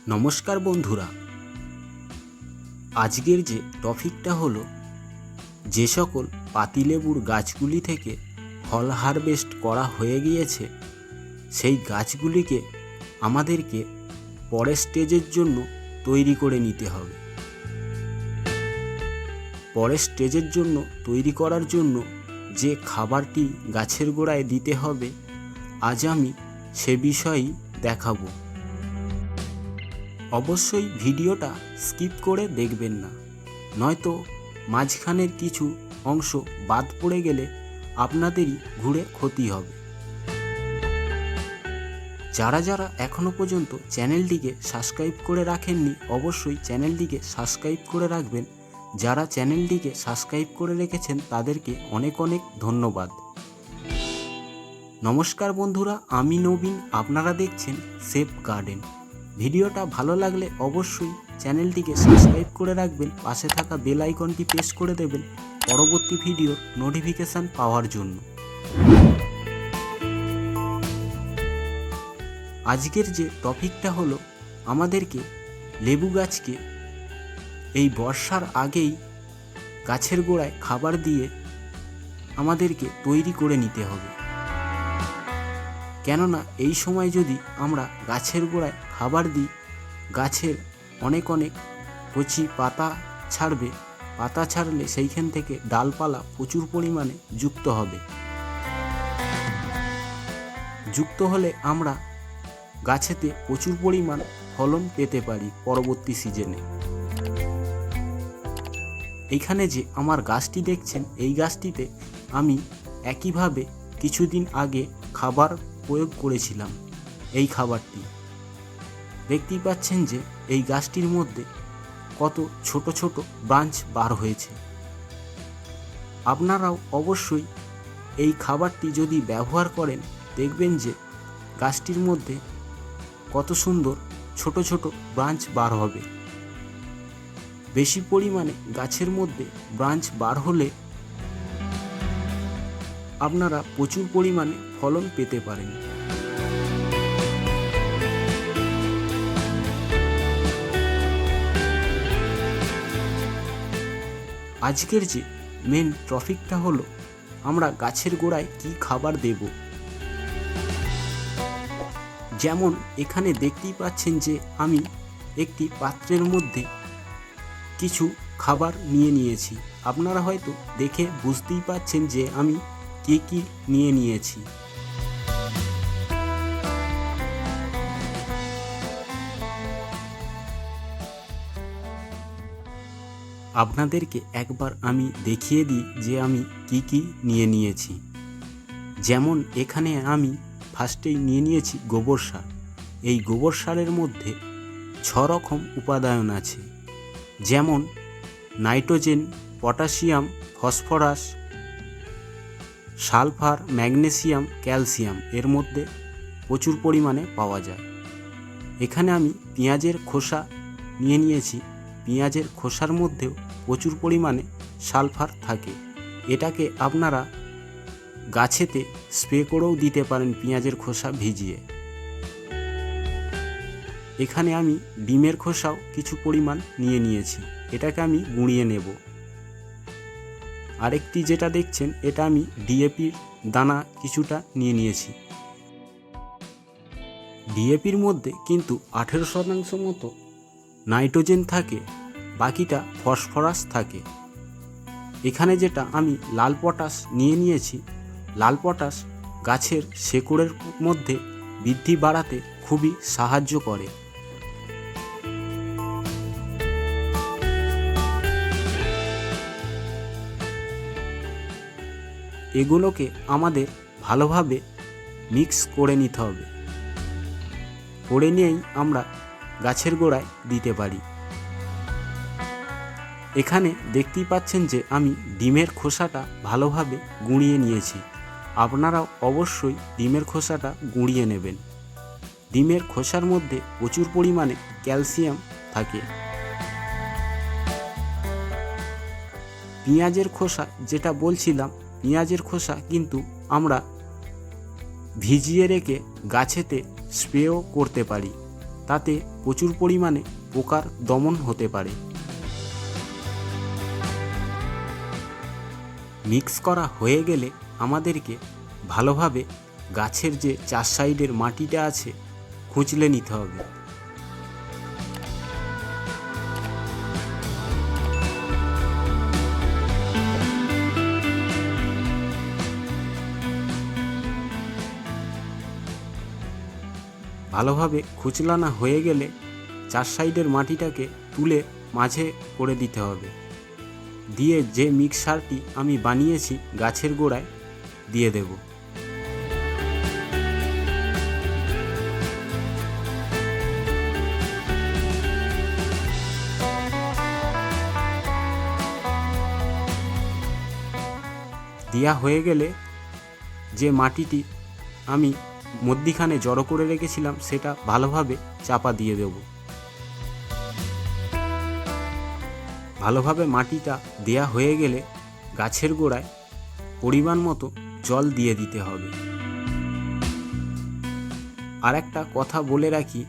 নমস্কার বন্ধুরা, আজকের যে টপিকটা হলো যে সকল পাতিলেবুর গাছগুলি থেকে ফল হারভেস্ট করা হয়ে গিয়েছে সেই গাছগুলিকে আমাদেরকে পরের স্টেজের জন্য তৈরি করে নিতে হবে। পরের স্টেজের জন্য তৈরি করার জন্য যে খাবারটি গাছের গোড়ায় দিতে হবে আজ আমি সে বিষয়েই দেখাবো। অবশ্যই ভিডিওটা স্কিপ করে দেখবেন না, নয়তো মাঝখানের কিছু অংশ বাদ পড়ে গেলে আপনাদেরই ঘুরে ক্ষতি হবে। যারা যারা এখনও পর্যন্ত চ্যানেলটিকে সাবস্ক্রাইব করে রাখেননি অবশ্যই চ্যানেলটিকে সাবস্ক্রাইব করে রাখবেন। যারা চ্যানেলটিকে সাবস্ক্রাইব করে রেখেছেন তাদেরকে অনেক অনেক ধন্যবাদ। নমস্কার বন্ধুরা, আমি নবীন, আপনারা দেখছেন সেফ গার্ডেন। ভিডিওটা ভালো লাগলে অবশ্যই চ্যানেলটিকে সাবস্ক্রাইব করে রাখবেন, পাশে থাকা বেল আইকনটি প্রেস করে দেবেন পরবর্তী ভিডিওর নোটিফিকেশান পাওয়ার জন্য। আজকের যে টপিকটা হলো আমাদেরকে লেবু গাছকে এই বর্ষার আগেই গাছের গোড়ায় খাবার দিয়ে আমাদেরকে তৈরি করে নিতে হবে। কেননা এই সময় যদি আমরা গাছের গোড়ায় খাবার দিই গাছের অনেক অনেক কচি পাতা ছাড়বে, পাতা ছাড়লে সেইখান থেকে ডালপালা প্রচুর পরিমাণে যুক্ত হবে। যুক্ত হলে আমরা গাছেতে প্রচুর পরিমাণ ফলন পেতে পারি পরবর্তী সিজনে। এইখানে যে আমার গাছটি দেখছেন এই গাছটিতে আমি একইভাবে কিছুদিন আগে খাবার প্রয়োগ করেছিলাম। এই খাবারটি দেখতেই পাচ্ছেন যে এই গাছটির মধ্যে কত ছোট ছোট ব্রাঞ্চ বার হয়েছে। আপনারাও অবশ্যই এই খাবারটি যদি ব্যবহার করেন দেখবেন যে গাছটির মধ্যে কত সুন্দর ছোট ছোট ব্রাঞ্চ বার হবে। বেশি পরিমাণে গাছের মধ্যে ব্রাঞ্চ বার হলে আপনারা প্রচুর পরিমাণে ফলন পেতে পারেন। আজকের যে মেন টপিকটা হলো আমরা গাছের গোড়ায় কি খাবার দেব। যেমন এখানে দেখতেই পাচ্ছেন যে আমি একটি পাত্রের মধ্যে কিছু খাবার নিয়ে নিয়েছি। আপনারা হয়তো দেখে বুঝতেই পাচ্ছেন যে আমি কি কি নিয়ে নিয়েছি। আপনাদেরকে একবার আমি দেখিয়ে দিই যে আমি কি কি নিয়ে নিয়েছি। যেমন এখানে আমি ফার্স্টেই নিয়ে নিয়েছি গোবর সার। এই গোবর সারের মধ্যে 6 রকম উপাদান আছে, যেমন nitrogen, potassium, phosphorus, sulphur, magnesium, calcium এর মধ্যে প্রচুর পরিমাণে পাওয়া যায়। এখানে আমি পেঁয়াজের খোসা নিয়ে নিয়েছি। পেঁয়াজের খোসার মধ্যেও প্রচুর পরিমাণে সালফার থাকে। এটাকে আপনারা গাছেতে স্প্রে করেও দিতে পারেন পেঁয়াজের খোসা ভিজিয়ে। এখানে আমি ডিমের খোসাও কিছু পরিমাণ নিয়ে নিয়েছি, এটাকে আমি গুঁড়িয়ে নেব। আরেকটি যেটা দেখছেন এটা আমি ডিএপির দানা কিছুটা নিয়ে নিয়েছি। ডিএপির মধ্যে কিন্তু 18% মতো নাইট্রোজেন থাকে, বাকিটা ফসফরাস থাকে। এখানে যেটা আমি লাল পটাশ নিয়ে নিয়েছি, লাল পটাশ গাছের শেকড়ের মধ্যে বৃদ্ধি বাড়াতে খুবই সাহায্য করে। এগুলোকে আমাদের ভালোভাবে মিক্স করে নিতে হবে, করে নিয়েই আমরা গাছের গোড়ায় দিতে পারি। এখানে দেখতেই পাচ্ছেন যে আমি ডিমের খোসাটা ভালোভাবে গুঁড়িয়ে নিয়েছি। আপনারাও অবশ্যই ডিমের খোসাটা গুঁড়িয়ে নেবেন। ডিমের খোসার মধ্যে প্রচুর পরিমাণে ক্যালসিয়াম থাকে। পেঁয়াজের খোসা যেটা বলছিলাম, পেঁয়াজের খোসা কিন্তু আমরা ভিজিয়ে রেখে গাছেতে স্প্রেও করতে পারি। তাতে প্রচুর পরিমাণে পোকার দমন হতে পারে। মিক্স করা হয়ে গেলে আমাদেরকে ভালোভাবে গাছের যে 4 সাইডের মাটিটা আছে খুঁচলে নিতে হবে। ভালোভাবে খুচলানো হয়ে গেলে 4 সাইডের মাটিটাকে তুলে মাঝে করে দিতে হবে, দিয়ে যে মিক্সারটি আমি বানিয়েছি গাছের গোড়ায় দিয়ে দেব। দেওয়া হয়ে গেলে যে মাটিটি আমি মধ্যিখানে জড়ো করে রেখেছিলাম সেটা ভালোভাবে চাপা দিয়ে দেব। ভালোভাবে মাটিটা দেয়া হয়ে গেলে গাছের গোড়ায় পরিমাণ মতো জল দিয়ে দিতে হবে। আর একটা কথা বলে রাখি,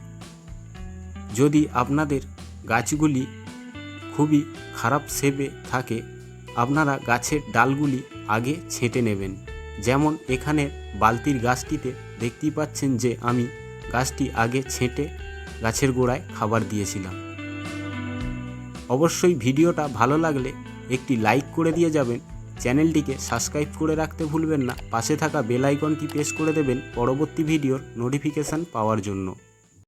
যদি আপনাদের গাছগুলি খুবই খারাপ শেপে থাকে আপনারা গাছের ডালগুলি আগে ছেঁটে নেবেন। যেমন এখানে বালতির গাছটিতে দেখতেই পাচ্ছেন যে আমি গাছটি আগে ছেঁটে গাছের গোড়ায় খাবার দিয়েছিলাম। অবশ্যই ভিডিওটা ভালো লাগলে একটি লাইক করে দিয়ে যাবেন, চ্যানেলটিকে সাবস্ক্রাইব করে রাখতে ভুলবেন না, পাশে থাকা বেল আইকনটি প্রেস করে দেবেন পরবর্তী ভিডিওর নোটিফিকেশান পাওয়ার জন্য।